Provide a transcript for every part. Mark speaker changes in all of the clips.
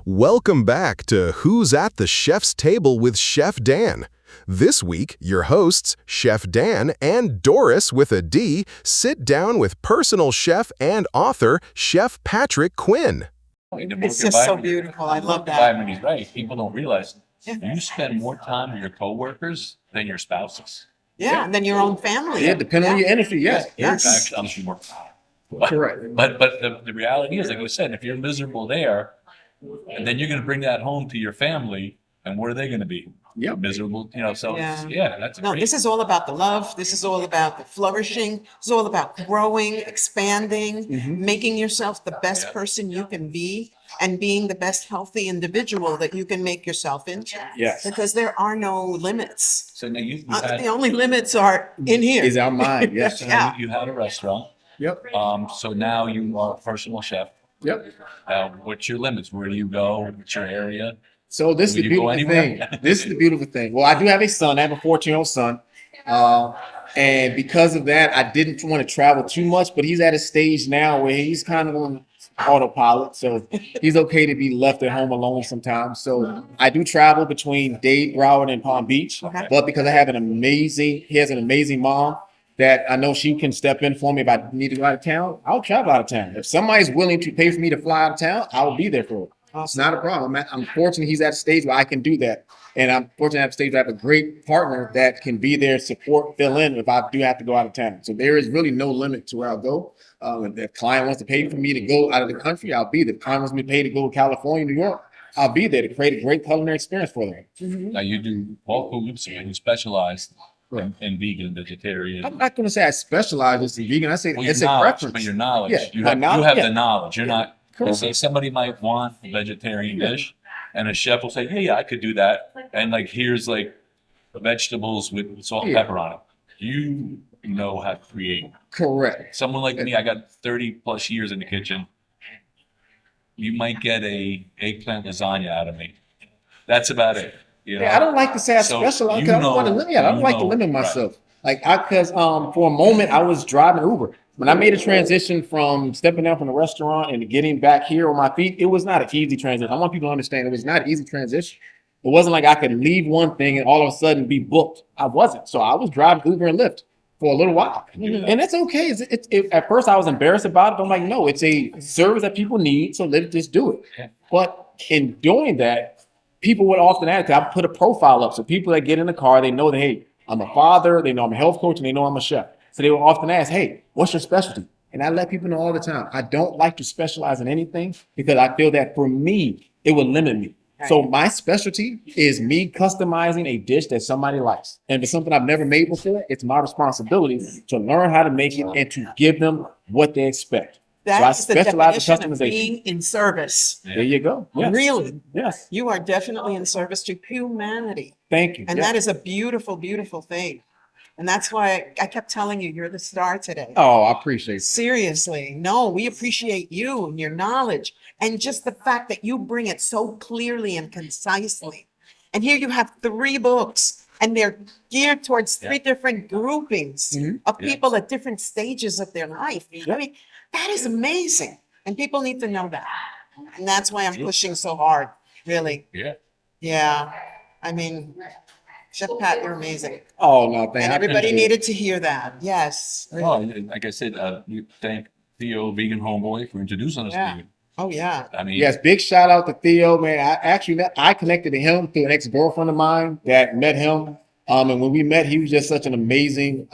Speaker 1: Welcome back to Who's at the Chef's Table with Chef Dan. This week, your hosts, Chef Dan and Doris WithaD, sit down with personal chef and author, Chef Patrick Quinn.
Speaker 2: It's just so beautiful. I love that.
Speaker 3: He's right. People don't realize
Speaker 2: Yeah.
Speaker 3: you spend more time with your coworkers than your spouses.
Speaker 2: Yeah, and then your own family.
Speaker 4: Yeah, depending on your industry, yes.
Speaker 2: Yes.
Speaker 3: Actually, honestly, more.
Speaker 4: Correct.
Speaker 3: But the reality is, like I said, if you're miserable there, and then you're going to bring that home to your family, and what are they going to be?
Speaker 4: Yep.
Speaker 3: Miserable, you know. So
Speaker 2: Yeah.
Speaker 3: that's
Speaker 2: No,
Speaker 3: great.
Speaker 2: this is all about the love. This is all about the flourishing. It's all about growing, expanding, making yourself the best
Speaker 3: Yeah.
Speaker 2: person you can be, and being the best healthy individual that you can make yourself into.
Speaker 4: Yes.
Speaker 2: Because there are no limits.
Speaker 3: So now you had,
Speaker 2: The only limits are in here.
Speaker 4: Is our mind, yes.
Speaker 3: so
Speaker 2: Yeah.
Speaker 3: you had a restaurant.
Speaker 4: Yep.
Speaker 3: So now you are a personal chef.
Speaker 4: Yep.
Speaker 3: What's your limits? Where do you go? What's your area?
Speaker 4: So this is
Speaker 3: Will
Speaker 4: the
Speaker 3: you go
Speaker 4: beautiful thing.
Speaker 3: anywhere?
Speaker 4: This is the beautiful thing. Well, I do have a son. I have a 14-year-old son. And because of that, I didn't want to travel too much, but he's at a stage now where he's kind of on autopilot. So he's okay to be left at home alone sometimes. So I do travel between Dade, Broward, and Palm Beach.
Speaker 2: Okay.
Speaker 4: But because he has an amazing mom that I know she can step in for me if I need to go out of town, I'll travel out of town. If somebody's willing to pay for me to fly out of town, I will be there for it. It's not a problem. I'm fortunate he's at a stage where I can do that. And I'm fortunate at a stage where I have a great partner that can be there, support, fill in if I do have to go out of town. So there is really no limit to where I'll go. If the client wants to pay for me to go out of the country, I'll be there. If the client wants me to pay to go to California, New York, I'll be there to create a great culinary experience for them.
Speaker 3: Now you do all foods, and you specialize in vegan, vegetarian.
Speaker 4: I'm not going to say I specialize in vegan. I say
Speaker 3: Well,
Speaker 4: it's
Speaker 3: your
Speaker 4: a
Speaker 3: knowledge,
Speaker 4: preference.
Speaker 3: but your knowledge.
Speaker 4: Yeah,
Speaker 3: You
Speaker 4: my
Speaker 3: have,
Speaker 4: knowledge, yeah.
Speaker 3: the knowledge. You're not.
Speaker 4: Correct.
Speaker 3: Say somebody might want a vegetarian dish, and a chef will say, "Yeah, I could do that." And like, here's like vegetables with salt and
Speaker 4: Yeah.
Speaker 3: pepper on it. You know how to create.
Speaker 4: Correct.
Speaker 3: Someone like me, I got 30 plus years in the kitchen. You might get a eggplant lasagna out of me. That's about it. You know?
Speaker 4: Yeah, I don't like to say I
Speaker 3: So
Speaker 4: specialize
Speaker 3: you
Speaker 4: because I don't want to
Speaker 3: know-
Speaker 4: limit. I don't
Speaker 3: you
Speaker 4: like to
Speaker 3: know,
Speaker 4: limit
Speaker 3: right.
Speaker 4: myself. Because for a moment I was driving Uber. When I made a transition from stepping down from the restaurant and getting back here on my feet, it was not an easy transition. I want people to understand it was not an easy transition. It wasn't like I could leave one thing and all of a sudden be booked. I wasn't. So I was driving Uber and Lyft for a little while. And it's okay. At first I was embarrassed about it, but I'm like, no, it's a service that people need, so let's just do it.
Speaker 3: Yeah.
Speaker 4: But in doing that, people would often ask, I put a profile up. So people that get in the car, they know that, hey, I'm a father, they know I'm a health coach, and they know I'm a chef. So they will often ask, hey, what's your specialty? And I let people know all the time, I don't like to specialize in anything because I feel that for me, it would limit me. So my specialty is me customizing a dish that somebody likes. And if it's something I've never made before, it's my responsibility to learn how to make it and to give them what they expect. So I
Speaker 2: That is the
Speaker 4: specialize in
Speaker 2: definition of
Speaker 4: customization.
Speaker 2: being in service.
Speaker 4: There you go. Yes.
Speaker 2: Really.
Speaker 4: Yes.
Speaker 2: You are definitely in service to humanity.
Speaker 4: Thank you.
Speaker 2: And
Speaker 4: Yes.
Speaker 2: that is a beautiful, beautiful thing. And that's why I kept telling you, you're the star today.
Speaker 4: Oh, I appreciate it.
Speaker 2: Seriously. No, we appreciate you and your knowledge and just the fact that you bring it so clearly and concisely. And here you have 3 books and they're geared towards 3 different groupings of
Speaker 3: Yeah.
Speaker 2: people at different stages of their life. I mean, that is amazing. And people need to know that. And that's why I'm pushing so hard, really.
Speaker 3: Yeah.
Speaker 2: Yeah. I mean, Chef Pat, you're amazing.
Speaker 4: Oh, no, thank
Speaker 2: And
Speaker 4: I
Speaker 2: everybody
Speaker 4: appreciate it.
Speaker 2: needed to hear that. Yes.
Speaker 3: Oh, and like I said, you thank Theo, Vegan Homeboy, for introducing us
Speaker 2: Yeah.
Speaker 3: to you.
Speaker 2: Oh, yeah.
Speaker 3: I mean,
Speaker 4: Yes, big shout out to Theo, man. I connected to him through an ex-girlfriend of mine that met him. And when we met, he was just such an amazing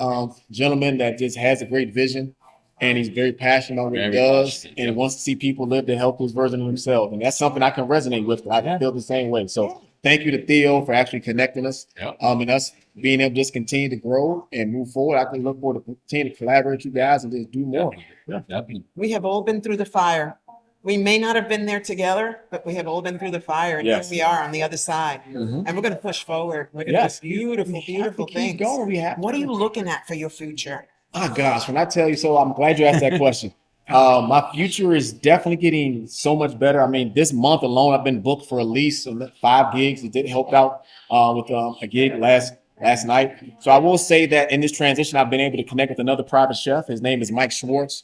Speaker 4: gentleman that just has a great vision. And he's very passionate on what he
Speaker 3: Very
Speaker 4: does
Speaker 3: passionate,
Speaker 4: and
Speaker 3: yeah.
Speaker 4: wants to see people live the healthiest version of themselves. And that's something I can resonate with. I feel the same way. So thank you to Theo for actually connecting us.
Speaker 3: Yeah.
Speaker 4: And us being able to just continue to grow and move forward. I can look forward to continue to collaborate with you guys and just do more. Yeah.
Speaker 3: definitely.
Speaker 2: We have all been through the fire. We may not have been there together, but we have all been through the fire. And
Speaker 4: Yes.
Speaker 2: here we are on the other side. And we're going to push forward. We're going to
Speaker 4: Yes.
Speaker 2: do beautiful, beautiful
Speaker 4: Keep
Speaker 2: things.
Speaker 4: going. We have
Speaker 2: What are you looking at for your future?
Speaker 4: Oh gosh, when I tell you so, I'm glad you asked that question. My future is definitely getting so much better. I mean, this month alone, I've been booked for at least 5 gigs. It did help out with a gig last night. So I will say that in this transition, I've been able to connect with another private chef. His name is Mike Schwartz.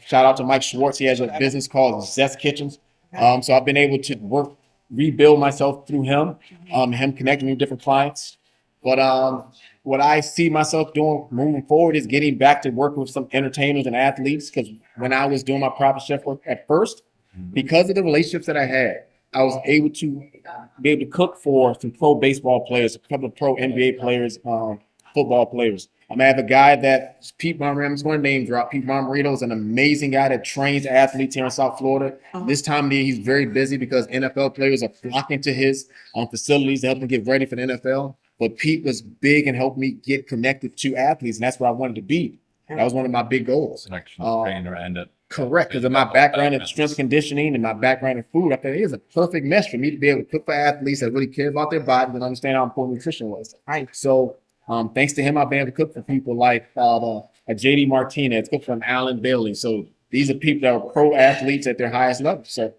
Speaker 4: Shout out to Mike Schwartz. He has a business called Zest Kitchens. So I've been able to work rebuild myself through him, him connecting me with different clients. But what I see myself doing moving forward is getting back to working with some entertainers and athletes. Because when I was doing my private chef work at first, because of the relationships that I had, I was able to cook for some pro baseball players, a couple of pro NBA players, football players. I have a guy that Pete Bommarito, I'm just going to name drop. Pete Bommarito is an amazing guy that trains athletes here in South Florida. This time of year, he's very busy because NFL players are flocking to his facilities to help them get ready for the NFL. But Pete was big and helped me get connected to athletes, and that's where I wanted to be. That was one of my big goals.
Speaker 3: Trainer and
Speaker 4: Correct, because of my background in strength conditioning and my background in food, I thought it is a perfect mesh for me to be able to cook for athletes that really care about their body and understand how important nutrition was.
Speaker 2: Right.
Speaker 4: So thanks to him, I've been able to cook for people like a JD Martinez, cook from Alan Bailey. So these are people that are pro athletes at their highest level. So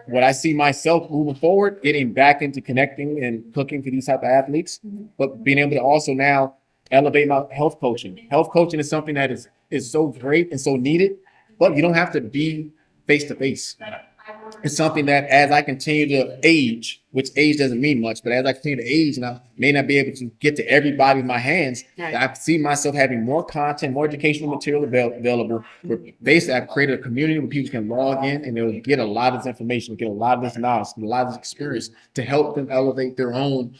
Speaker 4: what I see myself moving forward, getting back into connecting and cooking for these type of athletes, but being able to also now elevate my health coaching. Health coaching is something that is so great and so needed, but you don't have to be face to face. It's something that as I continue to age, which age doesn't mean much, but as I continue to age and I may not be able to get to everybody in my hands, I see myself having more content, more educational material available. Basically, I've created a community where people can log in and they'll get a lot of this information, get a lot of this knowledge, a lot of this experience to help them elevate their own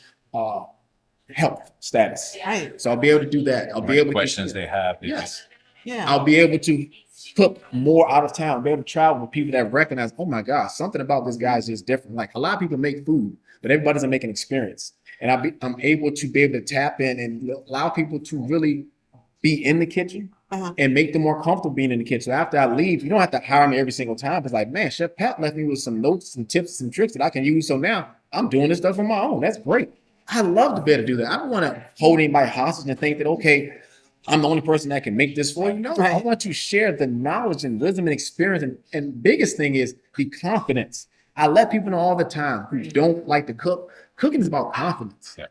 Speaker 4: health status.
Speaker 2: Right.
Speaker 4: So I'll be able to do that. I'll be able to
Speaker 3: questions they have.
Speaker 4: Yes.
Speaker 2: Yeah.
Speaker 4: I'll be able to cook more out of town, be able to travel with people that recognize, oh my gosh, something about this guy is just different. Like a lot of people make food, but everybody doesn't make an experience. And I'm able to be able to tap in and allow people to really be in the kitchen and make them more comfortable being in the kitchen. So after I leave, you don't have to hire me every single time. It's like, man, Chef Pat left me with some notes, some tips, some tricks that I can use. So now I'm doing this stuff on my own. That's great. I love to be able to do that. I don't want to hold anybody hostage and think that, okay, I'm the only person that can make this for you. No, I want to share the knowledge and wisdom and experience. And biggest thing is the confidence. I let people know all the time who don't like to cook. Cooking is about confidence. Yeah.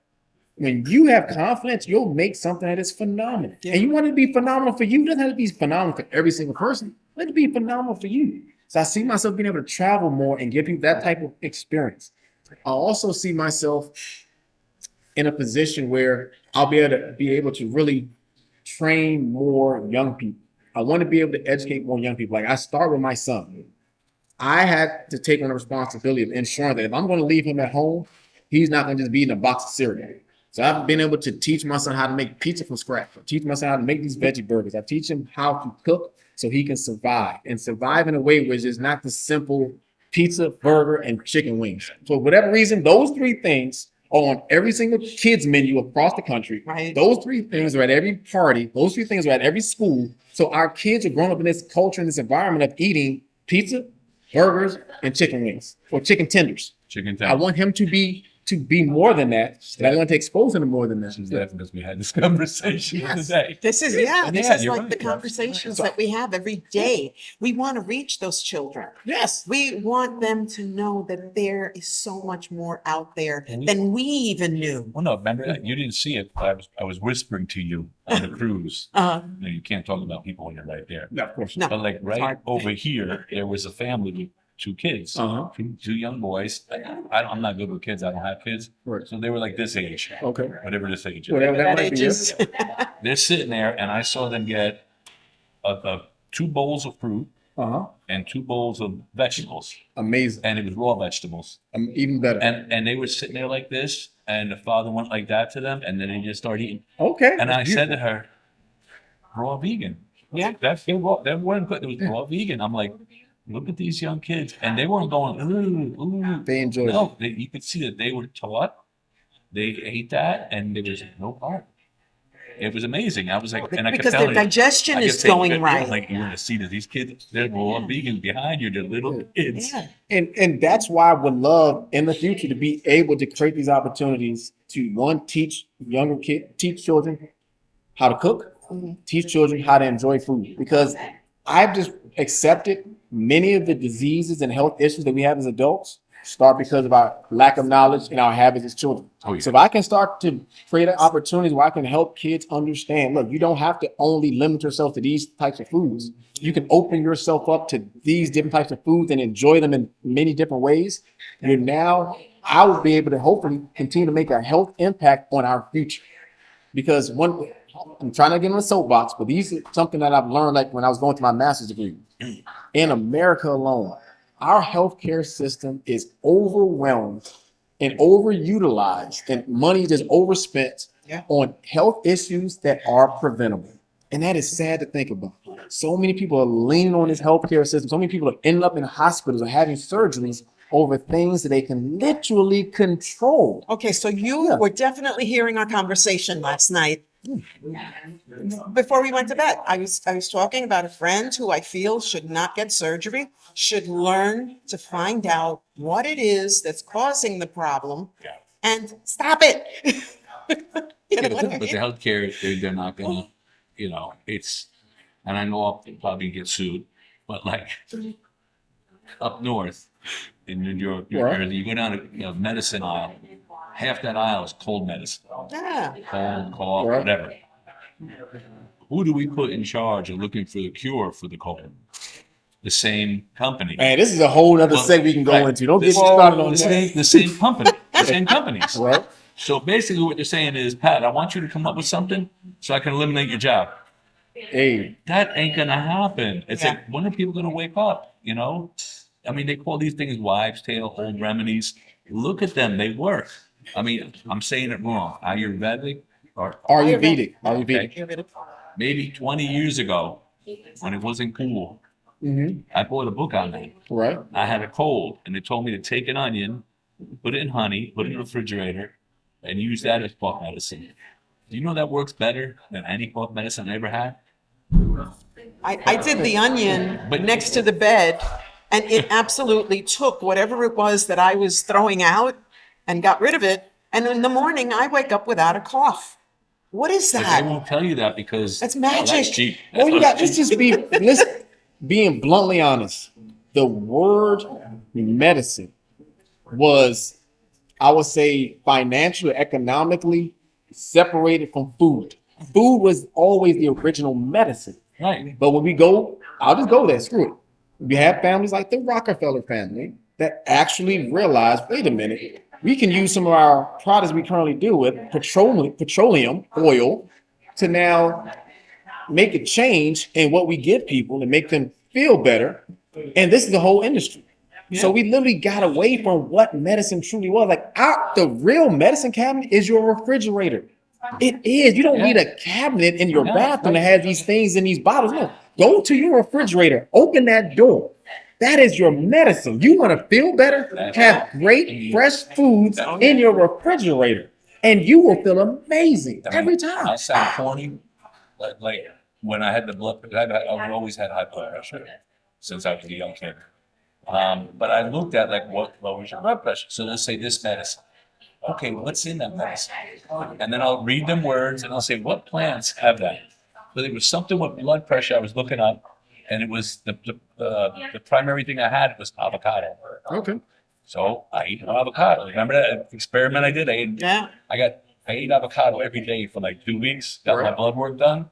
Speaker 4: When you have confidence, you'll make something that is phenomenal. Yeah. And you want it to be phenomenal for you. It doesn't have to be phenomenal for every single person. Let it be phenomenal for you. So I see myself being able to travel more and give people that type of experience. I also see myself in a position where I'll be able to really train more young people. I want to be able to educate more young people. Like I start with my son. I had to take on the responsibility of ensuring that if I'm going to leave him at home, he's not going to just be eating a box of cereal. So I've been able to teach my son how to make pizza from scratch. I teach my son how to make these veggie burgers. I teach him how to cook so he can survive and survive in a way which is not the simple pizza, burger, and chicken wings. For whatever reason, those three things on every single kid's menu across the country.
Speaker 2: Right.
Speaker 4: Those three things are at every party. Those three things are at every school. So our kids are growing up in this culture and this environment of eating pizza, burgers, and chicken wings or chicken tenders. I want him to be more than that. And I want to expose him to more than that.
Speaker 3: Because we had this conversation today.
Speaker 2: This is like
Speaker 3: right.
Speaker 2: the conversations that we have every day. We want to reach those children.
Speaker 4: Yes.
Speaker 2: We want them to know that there is so much more out there than we even knew.
Speaker 3: Well, no, remember, you didn't see it, but I was whispering to you on the cruise. You can't talk about people when you're right there.
Speaker 4: No, of course
Speaker 2: not.
Speaker 3: But like right over here, there was a family with two kids, two young boys. I'm not good with kids. I don't have kids.
Speaker 4: Right.
Speaker 3: So they were like this age.
Speaker 4: Okay.
Speaker 3: Whatever this age is.
Speaker 4: Whatever that might be.
Speaker 2: Ages.
Speaker 3: They're sitting there, and I saw them get two bowls of fruit and 2 bowls of vegetables.
Speaker 4: Amazing.
Speaker 3: And it was raw vegetables.
Speaker 4: Even better.
Speaker 3: And they were sitting there like this, and the father went like that to them, and then they just started eating.
Speaker 4: Okay.
Speaker 3: And I said to her, raw vegan.
Speaker 2: Yeah.
Speaker 3: That wasn't good. It was raw vegan. I'm like, look at these young kids. And they weren't going, ooh.
Speaker 4: They enjoyed it.
Speaker 3: No, you could see that they were taught. They ate that, and there was no problem. It was amazing. I was like, and I could
Speaker 2: because
Speaker 3: tell
Speaker 2: their digestion is going right.
Speaker 3: Like you're gonna see that these kids, they're raw vegan behind you. They're little kids.
Speaker 2: Yeah.
Speaker 4: And that's why I would love in the future to be able to create these opportunities to teach children how to cook, teach children how to enjoy food. Because I've just accepted many of the diseases and health issues that we have as adults start because of our lack of knowledge and our habits as children.
Speaker 3: Oh, yeah.
Speaker 4: So if I can start to create opportunities where I can help kids understand, look, you don't have to only limit yourself to these types of foods. You can open yourself up to these different types of foods and enjoy them in many different ways. I will be able to hopefully continue to make a health impact on our future. Because I'm trying to get on a soapbox, but these are something that I've learned like when I was going through my master's degree. In America alone, our healthcare system is overwhelmed and overutilized, and money is overspent on health issues that are preventable. And that is sad to think about. So many people are leaning on this healthcare system. So many people are ending up in hospitals or having surgeries over things that they can literally control.
Speaker 2: Okay, so you were definitely hearing our conversation last night. Before we went to bed, I was talking about a friend who I feel should not get surgery, should learn to find out what it is that's causing the problem and stop it. You know what I
Speaker 3: But
Speaker 2: mean?
Speaker 3: the healthcare, they're not gonna, it's, and I know I'll probably get sued, but like up north in New York, New Jersey, you go down to medicine aisle, half that aisle is cold medicine,
Speaker 2: Yeah.
Speaker 3: cold, cough, whatever. Who do we put in charge of looking for the cure for the cold? The same company.
Speaker 4: Man, this is a whole other segment we can go into. Don't get me started on that.
Speaker 3: The same company, the same companies.
Speaker 4: Right.
Speaker 3: So basically what they're saying is, Pat, I want you to come up with something so I can eliminate your job.
Speaker 4: Hey,
Speaker 3: That ain't gonna happen. It's like, when are people gonna wake up? I mean, they call these things wives' tale, old remedies. Look at them, they work. I mean, I'm saying it wrong. Ayurvedic or
Speaker 4: Ayurvedic.
Speaker 3: Okay. Maybe 20 years ago, when it wasn't cool, I bought a book on that.
Speaker 4: Right.
Speaker 3: I had a cold, and they told me to take an onion, put it in honey, put it in the refrigerator, and use that as cough medicine. Do you know that works better than any cough medicine I ever had?
Speaker 2: I did the onion next to the bed, and it absolutely took whatever it was that I was throwing out and got rid of it. And in the morning, I wake up without a cough. What is
Speaker 3: But they
Speaker 2: that?
Speaker 3: won't tell you that because
Speaker 2: That's magic.
Speaker 3: that's cheap.
Speaker 4: Well, being bluntly honest. The word medicine was, I would say, financially, economically separated from food. Food was always the original medicine.
Speaker 3: Right.
Speaker 4: But when we go, I'll just go there, screw it. We have families like the Rockefeller family that actually realized, wait a minute, we can use some of our products we currently deal with, petroleum oil, to now make a change in what we give people and make them feel better. And this is the whole industry. So we literally got away from what medicine truly was. Like the real medicine cabinet is your refrigerator. It is. You don't need a cabinet in your bathroom that has these things in these bottles. No, go to your refrigerator, open that door. That is your medicine. You want to feel better? Have great fresh foods in your refrigerator, and you will feel amazing every time.
Speaker 3: I sound corny, like when I had the blood pressure, I've always had high blood pressure since I was a young kid. But I looked at like what lowers your blood pressure. So let's say this medicine. Okay, what's in that medicine? And then I'll read them words and I'll say, what plants have that? But there was something with blood pressure I was looking up, and it was the primary thing I had was avocado.
Speaker 4: Okay.
Speaker 3: So I ate avocado. Remember that experiment I did? I ate avocado every day for like 2 weeks. Got my blood work done,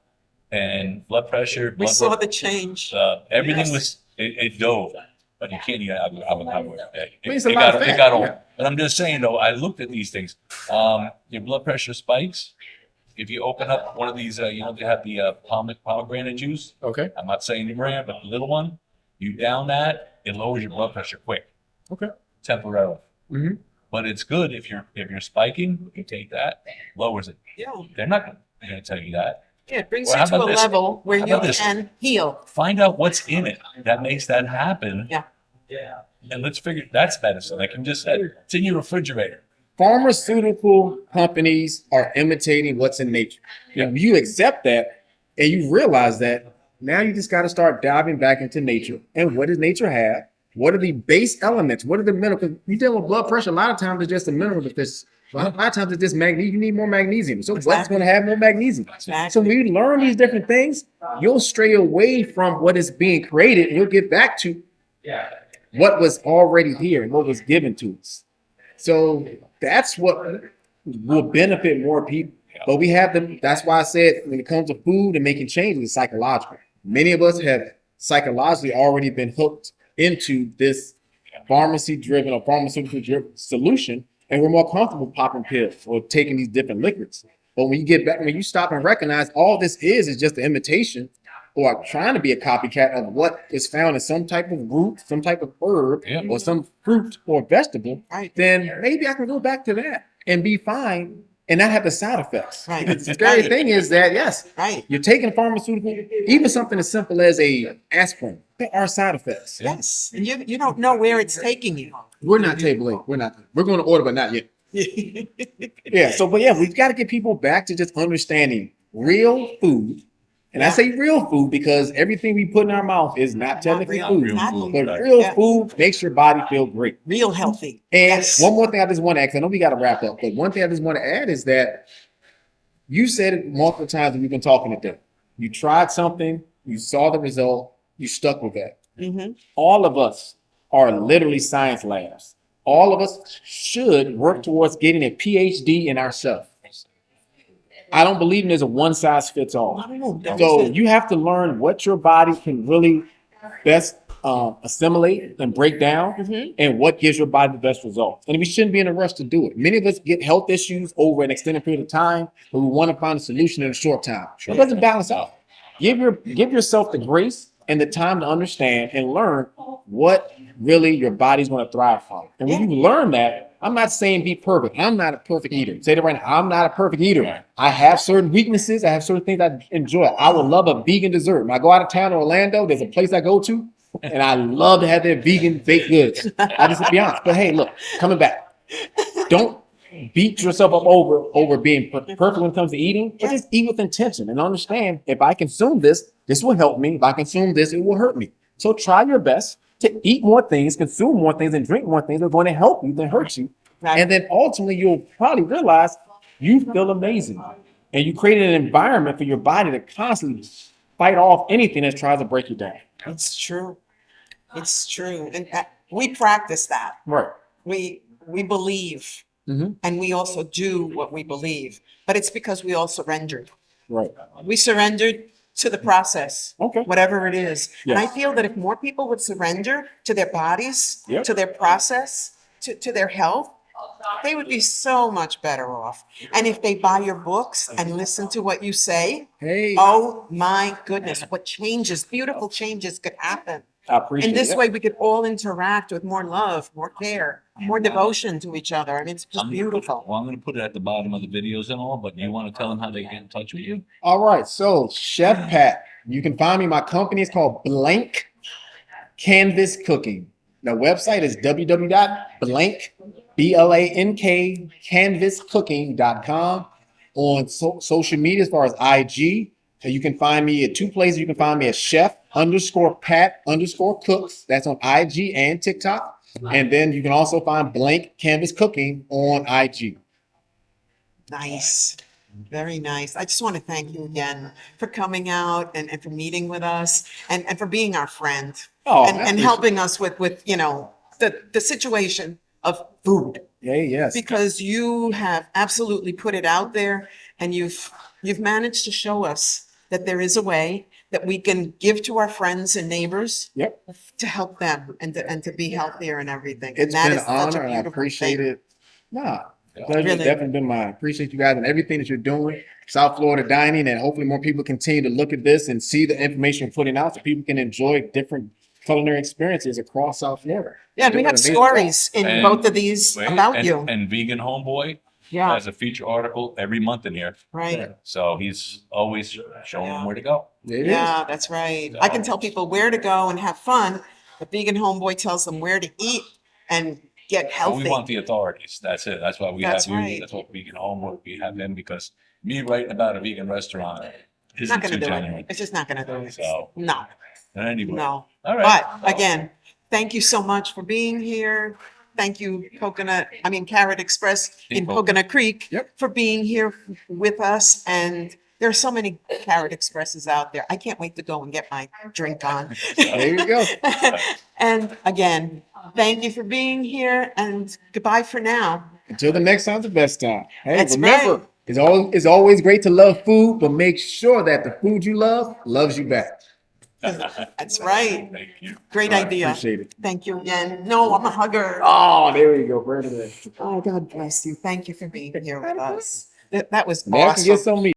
Speaker 3: and blood pressure.
Speaker 2: We saw the change.
Speaker 3: Everything was it dove. But you can't eat avocado. It
Speaker 4: got
Speaker 3: old. But I'm just saying though, I looked at these things. Your blood pressure spikes. If you open up one of these, they have the pomegranate juice.
Speaker 4: Okay.
Speaker 3: I'm not saying the brand, but the little one. You down that, it lowers your blood pressure quick.
Speaker 4: Okay.
Speaker 3: Temporarily.
Speaker 4: Mm-hmm.
Speaker 3: But it's good if you're spiking. You take that, lowers it.
Speaker 2: Yeah.
Speaker 3: They're not going to tell you that.
Speaker 2: Yeah, it brings
Speaker 3: Well,
Speaker 2: you
Speaker 3: how
Speaker 2: to a
Speaker 3: about this?
Speaker 2: level where
Speaker 3: How
Speaker 2: you
Speaker 3: about this?
Speaker 2: can heal.
Speaker 3: Find out what's in it that makes that happen.
Speaker 2: Yeah.
Speaker 3: And let's figure that's medicine. Like you just said, it's in your refrigerator.
Speaker 4: Pharmaceutical companies are imitating what's in nature. If you accept that and you realize that, now you just got to start diving back into nature. And what does nature have? What are the base elements? What are the minerals? Because you deal with blood pressure, a lot of times it's just a mineral deficiency. A lot of times it's just magnesium. You need more magnesium. So what's going to have more magnesium?
Speaker 2: Exactly.
Speaker 4: So when you learn these different things, you'll stray away from what is being created and you'll get back to what was already here and what was given to us. So that's what will benefit more people. But we have them. That's why I said when it comes to food and making changes, it's psychological. Many of us have psychologically already been hooked into this pharmacy-driven or pharmaceutical-driven solution, and we're more comfortable popping pills or taking these different liquids. But when you get back, when you stop and recognize all this is just an imitation or trying to be a copycat of what is found in some type of root, some type of herb,
Speaker 3: Yeah.
Speaker 4: or some fruit or vegetable,
Speaker 2: Right.
Speaker 4: then maybe I can go back to that and be fine and not have the side effects.
Speaker 2: Right.
Speaker 4: Because the scary thing is that, yes,
Speaker 2: Right.
Speaker 4: you're taking pharmaceutical, even something as simple as a aspirin, there are side effects.
Speaker 2: Yes. And you don't know where it's taking you.
Speaker 4: We're not table eight. We're not. We're going to order, but not yet. Yeah. So, but yeah, we've got to get people back to just understanding real food. And I say real food because everything we put in our mouth is not technically
Speaker 2: real,
Speaker 4: food.
Speaker 2: not
Speaker 3: food.
Speaker 4: But real
Speaker 2: Yeah.
Speaker 4: food makes your body feel great.
Speaker 2: Real healthy.
Speaker 4: And
Speaker 2: Yes.
Speaker 4: one more thing I just want to add, 'cause I know we got to wrap up, but one thing I just want to add is that you said it multiple times when we've been talking today. You tried something, you saw the result, you stuck with that.
Speaker 2: Mhm.
Speaker 4: All of us are literally science labs. All of us should work towards getting a PhD in ourselves. I don't believe there's a one size fits all.
Speaker 2: No, there
Speaker 4: So
Speaker 2: isn't.
Speaker 4: you have to learn what your body can really best assimilate and break down, and what gives your body the best results. And we shouldn't be in a rush to do it. Many of us get health issues over an extended period of time, but we want to find a solution in a short time. It doesn't balance out. Give yourself the grace and the time to understand and learn what really your body's going to thrive from. And when you learn that, I'm not saying be perfect. I'm not a perfect eater. Say that right now. I'm not a perfect eater. I have certain weaknesses. I have certain things I enjoy. I would love a vegan dessert. When I go out of town to Orlando, there's a place I go to, and I love to have their vegan baked goods. I just be honest. But hey, look, coming back. Don't beat yourself up over being perfect when it comes to eating, but just eat with intention and understand if I consume this, this will help me. If I consume this, it will hurt me. So try your best to eat more things, consume more things, and drink more things that are going to help you than hurt you.
Speaker 2: Right.
Speaker 4: And then ultimately you'll probably realize you feel amazing. And you created an environment for your body to constantly fight off anything that tries to break you down.
Speaker 2: It's true. It's true. And we practice that.
Speaker 4: Right.
Speaker 2: We believe,
Speaker 4: Mhm.
Speaker 2: and we also do what we believe. But it's because we all surrendered.
Speaker 4: Right.
Speaker 2: We surrendered to the process,
Speaker 4: Okay.
Speaker 2: whatever it is. And I
Speaker 4: Yes.
Speaker 2: feel that if more people would surrender to their bodies,
Speaker 4: Yep.
Speaker 2: to their process, to their health, they would be so much better off. And if they buy your books and listen to what you say,
Speaker 4: Hey,
Speaker 2: oh my goodness, what changes, beautiful changes could happen.
Speaker 4: I appreciate
Speaker 2: In this
Speaker 4: it.
Speaker 2: way, we could all interact with more love, more care, more devotion to each other. I mean, it's just beautiful.
Speaker 3: Well, I'm going to put it at the bottom of the videos and all, but you want to tell them how they get in touch with you?
Speaker 4: All right, so Chef Pat, you can find me. My company is called Blank Canvas Cooking. The website is www.blankcanvascooking.com. On social media, as far as IG, you can find me at two places. You can find me at chef_pat_cooks. That's on IG and TikTok. And then you can also find Blank Canvas Cooking on IG.
Speaker 2: Nice. Very nice. I just want to thank you again for coming out and for meeting with us and for being our friend
Speaker 4: Oh,
Speaker 2: and helping us with you know, the situation of food.
Speaker 4: Yeah, yes.
Speaker 2: Because you have absolutely put it out there and you've managed to show us that there is a way that we can give to our friends and neighbors
Speaker 4: Yep.
Speaker 2: to help them and to be healthier and everything.
Speaker 4: It's
Speaker 2: and that
Speaker 4: been
Speaker 2: is
Speaker 4: an
Speaker 2: such a
Speaker 4: honor and I
Speaker 2: beautiful
Speaker 4: appreciate
Speaker 2: thing.
Speaker 4: it. Nah, the pleasure has
Speaker 2: Really.
Speaker 4: definitely been mine. Appreciate you guys and everything that you're doing. South Florida Dining, and hopefully more people continue to look at this and see the information we're putting out so people can enjoy different culinary experiences across South Florida.
Speaker 2: Yeah, and we
Speaker 4: Doing
Speaker 2: have
Speaker 4: amazing
Speaker 2: stories in
Speaker 3: And-
Speaker 2: both of these
Speaker 3: Wait,
Speaker 2: about
Speaker 3: and,
Speaker 2: you.
Speaker 3: And Vegan Homeboy
Speaker 2: Yeah,
Speaker 3: has a feature article every month in here.
Speaker 2: right.
Speaker 3: So he's always showing them where to go.
Speaker 4: It is.
Speaker 2: Yeah, that's right. I can tell people where to go and have fun. The Vegan Homeboy tells them where to eat and get
Speaker 3: But
Speaker 2: healthy.
Speaker 3: we want the authorities. That's it. That's why we
Speaker 2: That's
Speaker 3: have you.
Speaker 2: right.
Speaker 3: That's what Vegan Homeboy, we have him, because me writing about a vegan restaurant
Speaker 2: It's not
Speaker 3: isn't
Speaker 2: gonna
Speaker 3: too
Speaker 2: do
Speaker 3: genuine.
Speaker 2: it. It's just not gonna do it.
Speaker 3: So-
Speaker 2: No,
Speaker 3: Anyway.
Speaker 2: no.
Speaker 3: All right.
Speaker 2: But again, thank you so much for being here. Thank you, Carrot Express in
Speaker 3: People.
Speaker 2: Coconut Creek
Speaker 4: Yep.
Speaker 2: for being here with us. And there are so many Carrot Expresses out there. I can't wait to go and get my drink on.
Speaker 4: There you go.
Speaker 2: And again, thank you for being here and goodbye for now.
Speaker 4: Until the next time's the best time. Hey,
Speaker 2: That's
Speaker 4: remember,
Speaker 2: right.
Speaker 4: it's always great to love food, but make sure that the food you love loves you back.
Speaker 2: That's right.
Speaker 3: Thank you.
Speaker 2: Great
Speaker 4: All right,
Speaker 2: idea.
Speaker 4: appreciate it.
Speaker 2: Thank you again. No, I'm a hugger.
Speaker 4: Oh, there we go. Brandon.
Speaker 2: Oh, God bless you. Thank you for being here with us. That was
Speaker 4: Never forget
Speaker 2: awesome.
Speaker 4: some meat.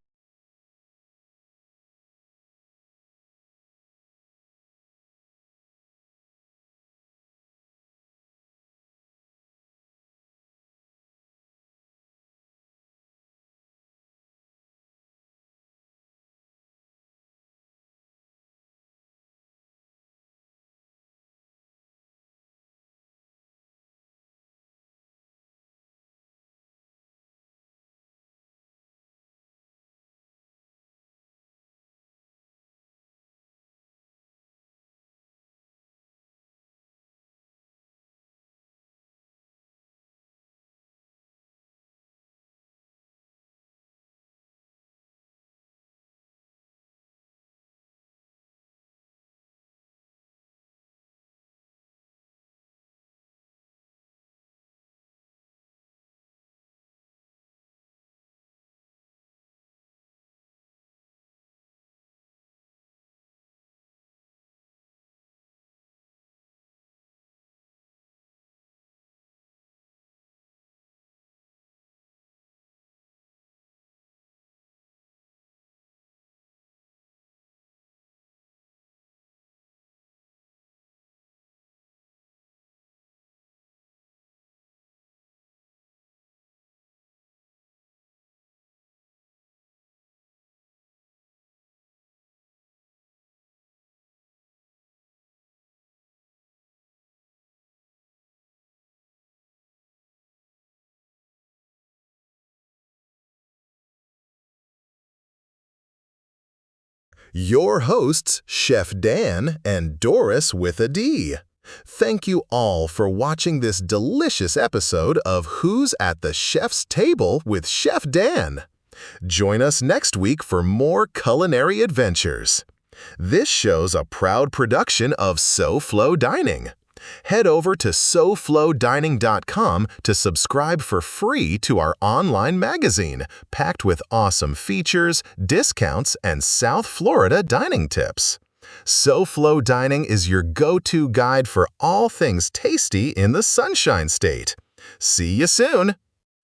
Speaker 1: Your hosts, Chef Dan and Doris WithaD. Thank you all for watching this delicious episode of Who's at the Chef's Table with Chef Dan. Join us next week for more culinary adventures. This show's a proud production of SoFloDining. Head over to SoFloDining.com to subscribe for free to our online magazine, packed with awesome features, discounts, and South Florida dining tips. SoFloDining is your go-to guide for all things tasty in the Sunshine State. See you soon!